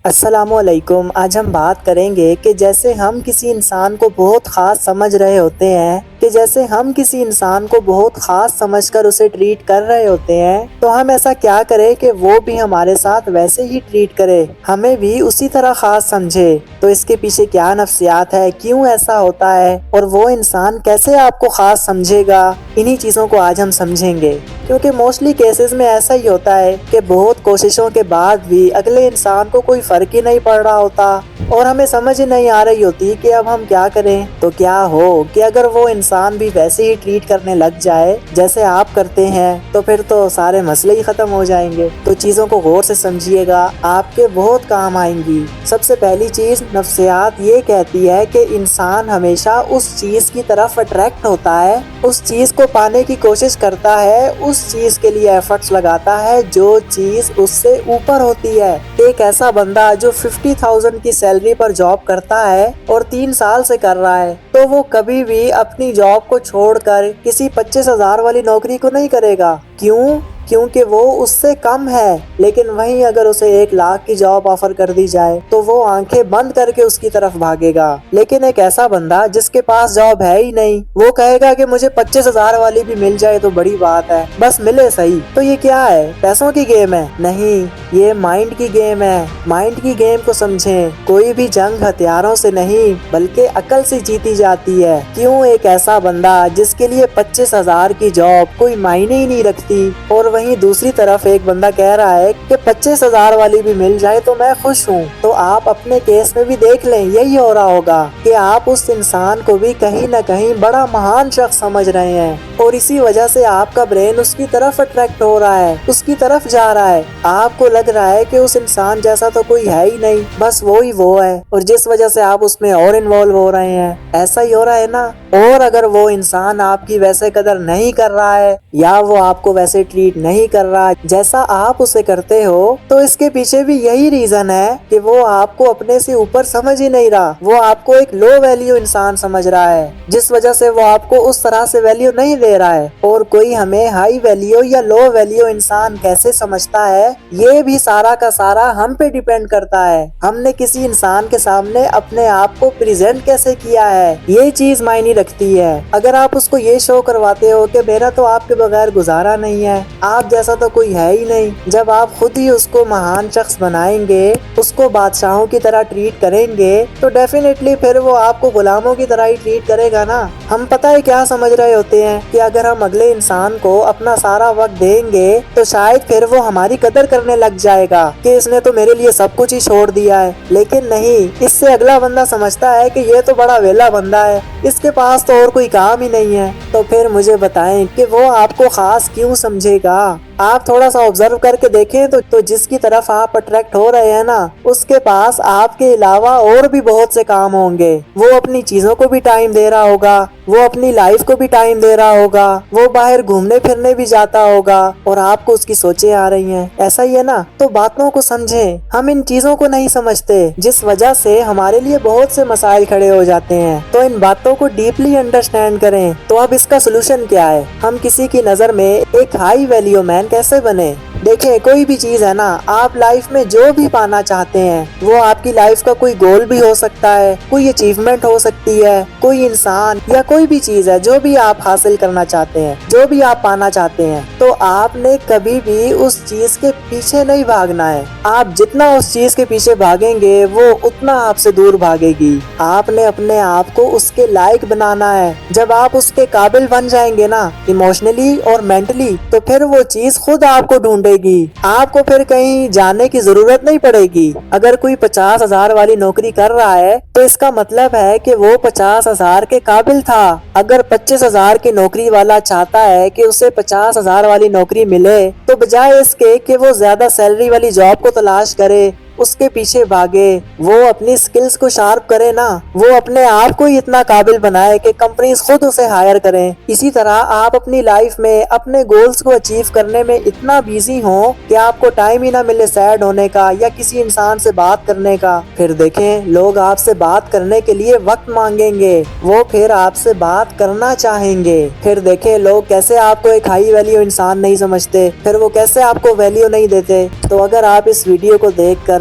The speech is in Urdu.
السلام علیکم۔ آج ہم بات کریں گے کہ جیسے ہم کسی انسان کو بہت خاص سمجھ رہے ہوتے ہیں کر اسے ٹریٹ کر رہے ہوتے ہیں تو ہم ایسا کیا کریں کہ وہ بھی ہمارے ساتھ ویسے ہی ٹریٹ کرے، ہمیں بھی اسی طرح خاص سمجھے۔ تو اس کے پیچھے کیا نفسیات ہے، کیوں ایسا ہوتا ہے، اور وہ انسان کیسے آپ کو خاص سمجھے گا، انہی چیزوں کو آج ہم سمجھیں گے۔ کیونکہ موسٹلی کیسز میں ایسا ہی ہوتا ہے کہ بہت کوششوں کے بعد بھی اگلے انسان کو کوئی فرق ہی نہیں پڑ رہا ہوتا، اور ہمیں سمجھ ہی نہیں آ رہی ہوتی کہ اب ہم کیا کریں۔ تو کیا ہو کہ اگر وہ انسان بھی ویسے ہی ٹریٹ کرنے لگ جائے جیسے آپ کرتے ہیں تو پھر تو سارے مسئلے ہی ختم ہو جائیں گے۔ تو چیزوں کو غور سے سمجھیے گا، آپ کے بہت کام آئیں گی۔ سب سے پہلی چیز، نفسیات یہ کہتی ہے کہ انسان ہمیشہ اس چیز کی طرف اٹریکٹ ہوتا ہے، اس چیز کو پانے کی کوشش کرتا ہے، اس چیز کے لیے ایفرٹس لگاتا ہے جو چیز اس سے اوپر ہوتی ہے۔ ایک ایسا بندہ جو 50,000 کی سیلری پر جاب کرتا ہے اور 3 سال سے کر رہا ہے، تو وہ کبھی بھی اپنی جاب کو چھوڑ کر کسی 25,000 والی نوکری کو نہیں کرے گا۔ کیوں؟ کیونکہ وہ اس سے کم ہے۔ لیکن وہیں اگر اسے 1 لاکھ کی جاب آفر کر دی جائے تو وہ آنکھیں بند کر کے اس کی طرف بھاگے گا۔ لیکن ایک ایسا بندہ جس کے پاس جاب ہے ہی نہیں، وہ کہے گا کہ مجھے 25,000 والی بھی مل جائے تو بڑی بات ہے، بس ملے صحیح۔ تو یہ کیا ہے؟ پیسوں کی گیم ہے؟ نہیں، یہ مائنڈ کی گیم ہے۔ مائنڈ کی گیم کو سمجھیں۔ کوئی بھی جنگ ہتھیاروں سے نہیں بلکہ عقل سے جیتی جاتی ہے۔ کیوں ایک ایسا بندہ جس کے لیے 25,000 کی جاب کوئی معنی ہی نہیں رکھتی، اور وہیں دوسری طرف ایک بندہ کہہ رہا ہے کہ 25,000 والی بھی مل جائے تو میں خوش ہوں، تو آپ اپنے کیس میں بھی دیکھ لیں، یہی ہو رہا ہوگا کہ آپ اس انسان کو بھی کہیں نہ کہیں بڑا مہان شخص سمجھ رہے ہیں، اور اسی وجہ سے آپ کا برین اس کی طرف اٹریکٹ ہو رہا ہے، اس کی طرف جا رہا ہے۔ آپ کو لگ رہا ہے کہ اس انسان جیسا تو کوئی ہے ہی نہیں، بس وہی وہ ہے، اور جس وجہ سے آپ اس میں اور انوالو ہو رہے ہیں۔ ایسا ہی ہو رہا ہے نا؟ اور اگر وہ انسان آپ کی ویسے قدر نہیں کر رہا ہے، یا وہ آپ کو ویسے ٹریٹ نہیں کر رہا جیسا آپ اسے کرتے ہو، تو اس کے پیچھے بھی یہی ریزن ہے کہ وہ آپ کو اپنے سے اوپر سمجھ ہی نہیں رہا، وہ آپ کو ایک لو ویلیو انسان سمجھ رہا ہے، جس وجہ سے وہ آپ کو اس طرح سے ویلیو نہیں دے رہا ہے۔ اور کوئی ہمیں ہائی ویلیو یا لو ویلیو انسان کیسے سمجھتا ہے، یہ بھی سارا کا سارا ہم پہ ڈیپینڈ کرتا ہے۔ ہم نے کسی انسان کے سامنے اپنے آپ کو پریزنٹ کیسے کیا ہے، یہ چیز معنی رکھتی ہے۔ اگر آپ اس کو یہ شو کرواتے ہو کہ میرا تو آپ کے بغیر گزارا نہیں ہے، آپ جیسا تو کوئی ہے ہی نہیں، جب آپ خود ہی اس کو مہان شخص بنائیں گے، اس کو بادشاہوں کی طرح ٹریٹ کریں گے، تو ڈیفینیٹلی پھر وہ آپ کو غلاموں کی طرح ہی ٹریٹ کرے گا نا۔ ہم پتہ ہے کیا سمجھ رہے ہوتے ہیں کہ اگر ہم اگلے انسان کو اپنا سارا وقت دیں گے تو شاید پھر وہ ہماری قدر کرنے لگ جائے گا کہ اس نے تو میرے لیے سب کچھ ہی چھوڑ دیا ہے۔ لیکن نہیں، اس سے اگلا بندہ سمجھتا ہے کہ یہ تو بڑا ویلا بندہ ہے، اس کے پاس تو اور کوئی کام ہی نہیں ہے۔ تو پھر مجھے بتائیں کہ وہ آپ کو خاص کیوں سمجھے گا؟ آپ تھوڑا سا آبزرو کر کے دیکھیں تو جس کی طرف آپ اٹریکٹ ہو رہے ہیں نا، اس کے پاس آپ کے علاوہ اور بھی بہت سے کام ہوں گے۔ وہ اپنی چیزوں کو بھی ٹائم دے رہا ہوگا، وہ اپنی لائف کو بھی ٹائم دے رہا ہوگا، وہ باہر گھومنے پھرنے بھی جاتا ہوگا، اور آپ کو اس کی سوچیں آ رہی ہیں۔ ایسا ہی ہے نا؟ تو باتوں کو سمجھیں۔ ہم ان چیزوں کو نہیں سمجھتے، جس وجہ سے ہمارے لیے بہت سے مسائل کھڑے ہو جاتے ہیں۔ تو ان باتوں کو ڈیپلی انڈرسٹینڈ کریں۔ تو اب اس کا سولوشن کیا ہے؟ ہم کسی کی نظر میں ایک ہائی ویلیو مین کیسے بنے؟ دیکھیں، کوئی بھی چیز ہے نا، آپ لائف میں جو بھی پانا چاہتے ہیں، وہ آپ کی لائف کا کوئی گول بھی ہو سکتا ہے، کوئی اچیومنٹ ہو سکتی ہے، کوئی انسان یا کوئی بھی چیز ہے جو بھی آپ حاصل کرنا چاہتے ہیں، جو بھی آپ پانا چاہتے ہیں، تو آپ نے کبھی بھی اس چیز کے پیچھے نہیں بھاگنا ہے۔ آپ جتنا اس چیز کے پیچھے بھاگیں گے وہ اتنا آپ سے دور بھاگے گی۔ آپ نے اپنے آپ کو اس کے لائق بنانا ہے۔ جب آپ اس کے قابل بن جائیں گے نا، ایموشنلی اور مینٹلی، تو پھر وہ چیز خود آپ کو ڈھونڈے گی۔ آپ کو پھر کہیں جانے کی ضرورت نہیں پڑے گی۔ اگر کوئی 50,000 والی نوکری کر رہا ہے تو اس کا مطلب ہے کہ وہ 50,000 کے قابل تھا۔ اگر 25,000 کی نوکری والا چاہتا ہے کہ اسے 50,000 والی نوکری ملے، تو بجائے اس کے کہ وہ زیادہ سیلری والی جاب کو تلاش کرے، اس کے پیچھے بھاگے، وہ اپنی سکلز کو شارپ کرے نا، وہ اپنے آپ کو ہی اتنا قابل بنائے کہ کمپنیز خود اسے ہائر کریں۔ اسی طرح آپ اپنی لائف میں اپنے گولز کو اچیو کرنے میں اتنا بیزی ہوں کہ آپ کو ٹائم ہی نہ ملے سیڈ ہونے کا یا کسی انسان سے بات کرنے کا۔ پھر دیکھیں، لوگ آپ سے بات کرنے کے لیے وقت مانگیں گے، وہ پھر آپ سے بات کرنا چاہیں گے۔ پھر دیکھیں، لوگ کیسے آپ کو ایک ہائی ویلیو انسان نہیں سمجھتے، پھر وہ کیسے آپ کو ویلیو نہیں دیتے۔ تو اگر آپ اس ویڈیو کو دیکھ کر